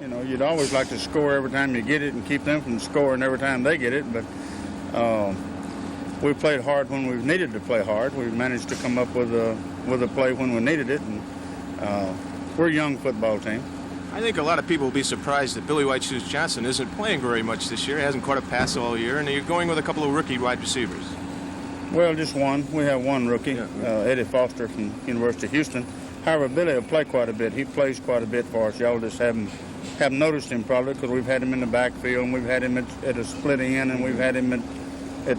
You know, you'd always like to score every time you get it and keep them from scoring every time they get it, but we played hard when we've needed to play hard. We've managed to come up with a play when we needed it, and we're a young football team. I think a lot of people will be surprised that Billy White Shoes Johnson isn't playing very much this year. He hasn't caught a pass all year, and you're going with a couple of rookie wide receivers. Well, just one. We have one rookie, Eddie Foster from University of Houston. However, Billy will play quite a bit. He plays quite a bit for us. Y'all just haven't noticed him probably because we've had him in the backfield, and we've had him at a split end, and we've had him at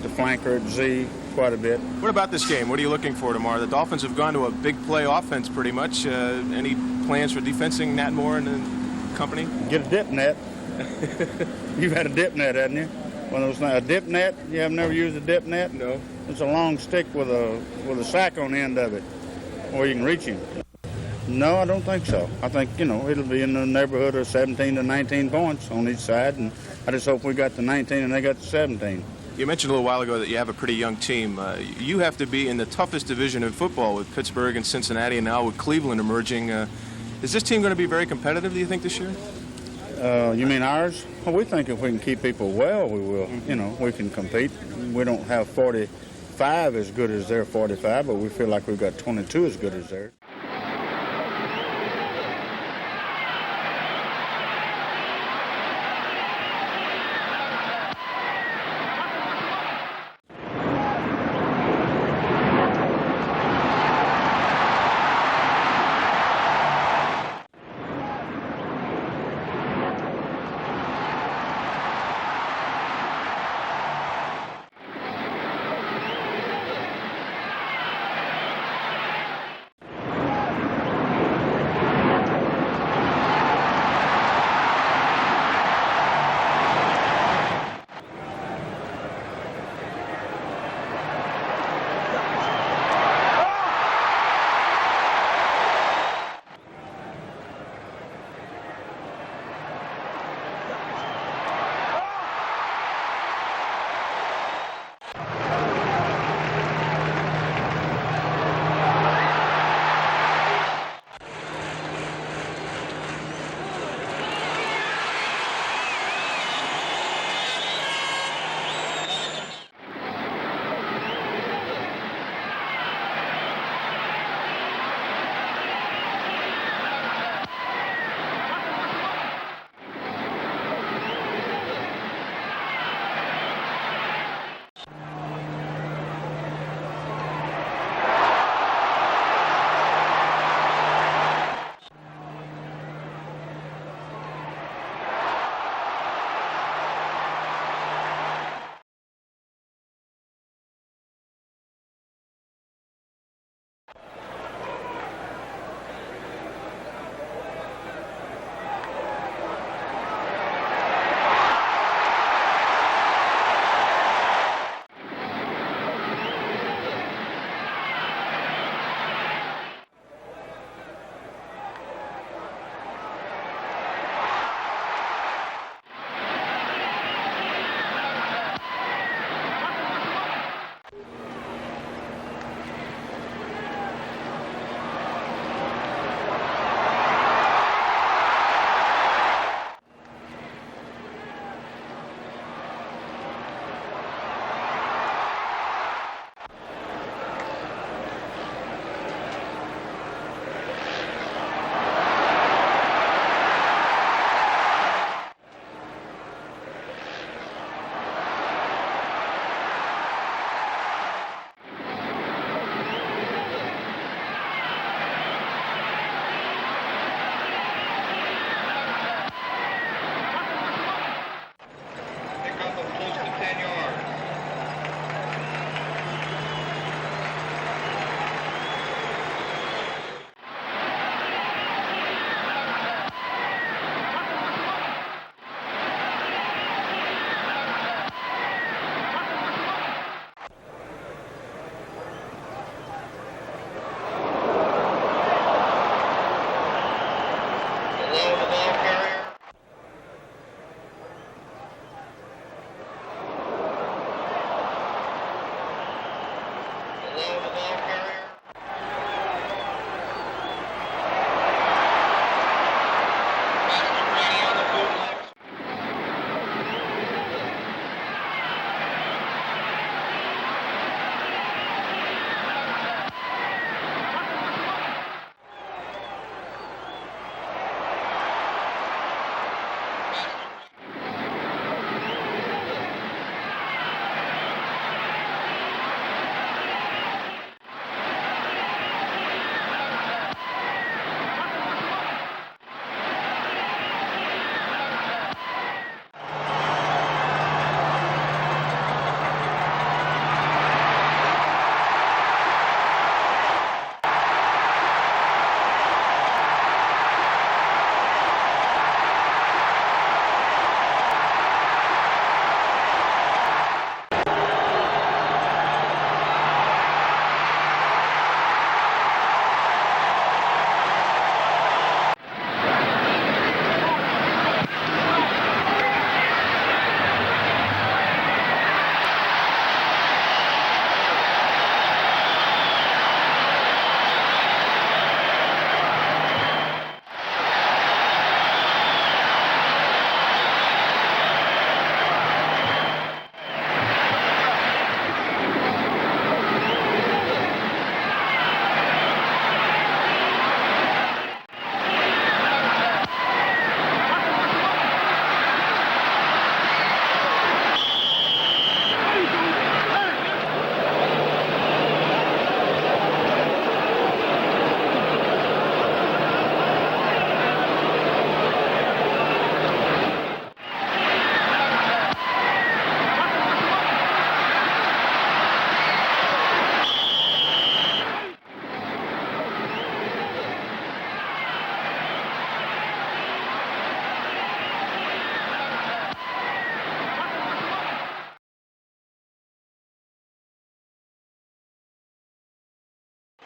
the flanker at Z quite a bit. What about this game? What are you looking for tomorrow? The Dolphins have gone to a big play offense pretty much. Any plans for defensing Nat Moore and company? Get a dip net. You've had a dip net, haven't you? One of those, a dip net? You have never used a dip net? No. It's a long stick with a sack on the end of it where you can reach him. No, I don't think so. I think, you know, it'll be in the neighborhood of 17 to 19 points on each side, and I just hope we got to 19 and they got to 17. You mentioned a little while ago that you have a pretty young team. You have to be in the toughest division in football with Pittsburgh and Cincinnati, and now with Cleveland emerging. Is this team going to be very competitive, do you think, this year? You mean ours? Well, we think if we can keep people well, we will. You know, we can compete. We don't have 45 as good as their 45, but we feel like we've got 22 as good as theirs.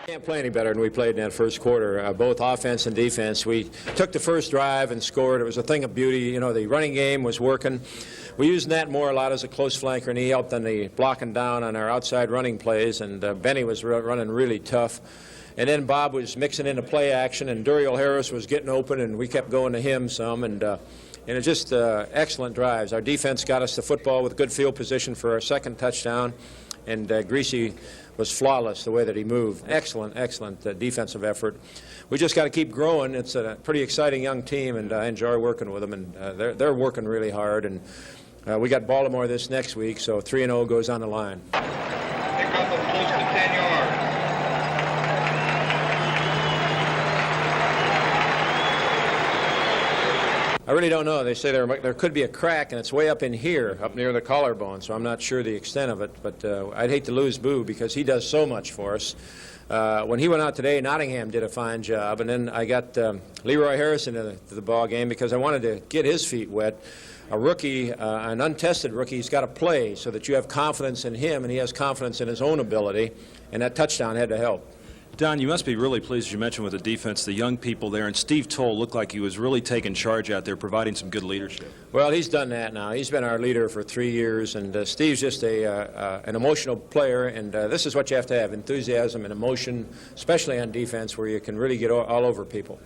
Can't play any better than we played in that first quarter, both offense and defense. We took the first drive and scored. It was a thing of beauty. You know, the running game was working. We used Nat Moore a lot as a close flanker, and he helped on the blocking down on our outside running plays, and Benny was running really tough. And then Bob was mixing into play action, and Duriel Harris was getting open, and we kept going to him some, and it's just excellent drives. Our defense got us the football with good field position for our second touchdown, and Griese was flawless the way that he moved. Excellent, excellent defensive effort. We just got to keep growing. It's a pretty exciting young team, and I enjoy working with them, and they're working really hard. And we got Baltimore this next week, so 3-0 goes on the line. Pick up of close to 10 yards. I really don't know. They say there could be a crack, and it's way up in here, up near the collarbone, so I'm not sure the extent of it. But I'd hate to lose Boo because he does so much for us. When he went out today, Nottingham did a fine job, and then I got Leroy Harris into the ball game because I wanted to get his feet wet. A rookie, an untested rookie, he's got to play so that you have confidence in him, and he has confidence in his own ability, and that touchdown had to help. Don, you must be really pleased, as you mentioned, with the defense, the young people there, and Steve Toll looked like he was really taking charge out there, providing some good leadership. Well, he's done that now. He's been our leader for 3 years, and Steve's just an emotional player, and this is what you have to have, enthusiasm and emotion, especially on defense where you can really get all over people.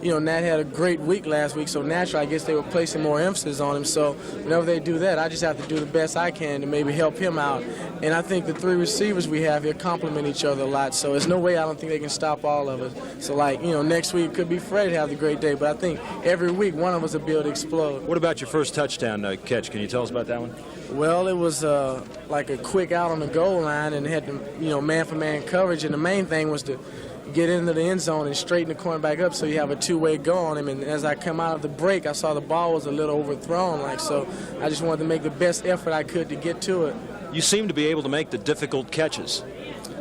You know, Nat had a great week last week, so naturally I guess they were placing more emphasis on him. So whenever they do that, I just have to do the best I can to maybe help him out. And I think the 3 receivers we have here complement each other a lot, so there's no way I don't think they can stop all of us. So, like, you know, next week could be Fred have the great day, but I think every week one of us will be able to explode. What about your first touchdown catch? Can you tell us about that one? Well, it was like a quick out on the goal line and had to, you know, man-for-man coverage, and the main thing was to get into the end zone and straighten the cornerback up so you have a two-way go on him. And as I come out of the break, I saw the ball was a little overthrown, so I just wanted to make the best effort I could to get to it. You seem to be able to make the difficult catches.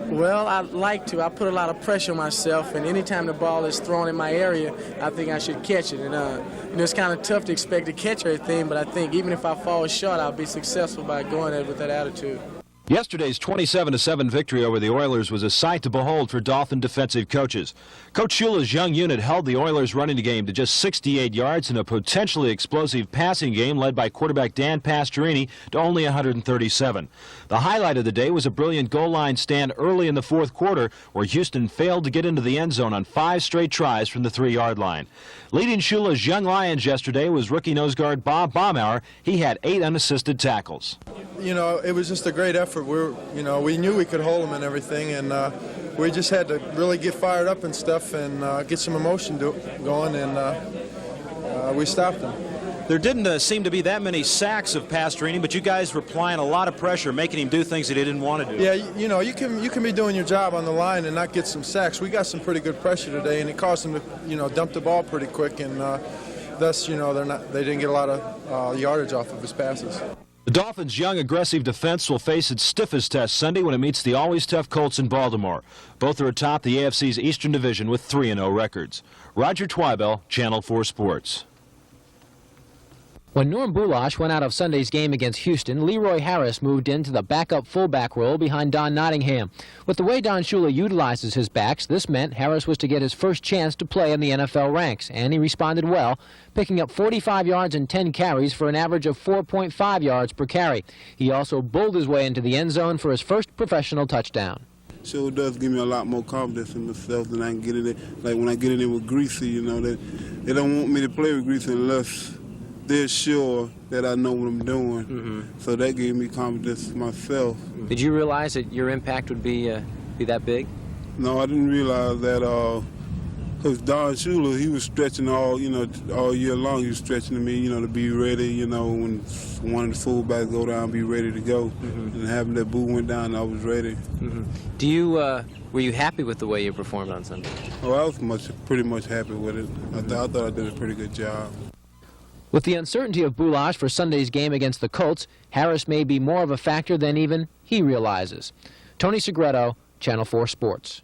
Well, I like to. I put a lot of pressure on myself, and anytime the ball is thrown in my area, I think I should catch it. And you know, it's kind of tough to expect to catch everything, but I think even if I fall short, I'll be successful by going at it with that attitude. Yesterday's 27-7 victory over the Oilers was a sight to behold for Dolphin defensive coaches. Coach Shula's young unit held the Oilers running game to just 68 yards in a potentially explosive passing game led by quarterback Dan Pastorini to only 137. The highlight of the day was a brilliant goal line stand early in the fourth quarter where Houston failed to get into the end zone on 5 straight tries from the 3-yard line. Leading Shula's young Lions yesterday was rookie nose guard Bob Baumauer. He had 8 unassisted tackles. You know, it was just a great effort. We knew we could hold them and everything, and we just had to really get fired up and stuff and get some emotion going, and we stopped them. There didn't seem to be that many sacks of Pastorini, but you guys were applying a lot of pressure, making him do things that he didn't want to do. Yeah, you know, you can be doing your job on the line and not get some sacks. We got some pretty good pressure today, and it caused them to, you know, dump the ball pretty quick, and thus, you know, they didn't get a lot of yardage off of his passes. The Dolphins' young, aggressive defense will face its stiffest test Sunday when it meets the always tough Colts in Baltimore. Both are atop the AFC's Eastern Division with 3-0 records. Roger Twibell, Channel 4 Sports. When Norm Bulash went out of Sunday's game against Houston, Leroy Harris moved into the backup fullback role behind Don Nottingham. With the way Don Shula utilizes his backs, this meant Harris was to get his first chance to play in the NFL ranks, and he responded well, picking up 45 yards and 10 carries for an average of 4.5 yards per carry. He also bowled his way into the end zone for his first professional touchdown. Sure does give me a lot more confidence in myself than I can get in it. Like when I get in there with Griese, you know, they don't want me to play with Griese unless they're sure that I know what I'm doing. Mm-hmm. So that gave me confidence myself. Did you realize that your impact would be that big? No, I didn't realize that. Because Don Shula, he was stretching all year long. He was stretching to me, to be ready. When one of the fullbacks go down, be ready to go. Mm-hmm. And having that boo went down, I was ready. Mm-hmm. Were you happy with the way you performed on Sunday? Oh, I was pretty much happy with it. I thought I did a pretty good job. With the uncertainty of Bulash for Sunday's game against the Colts, Harris may be more of a factor than even he realizes. Tony Segretto, Channel 4 Sports.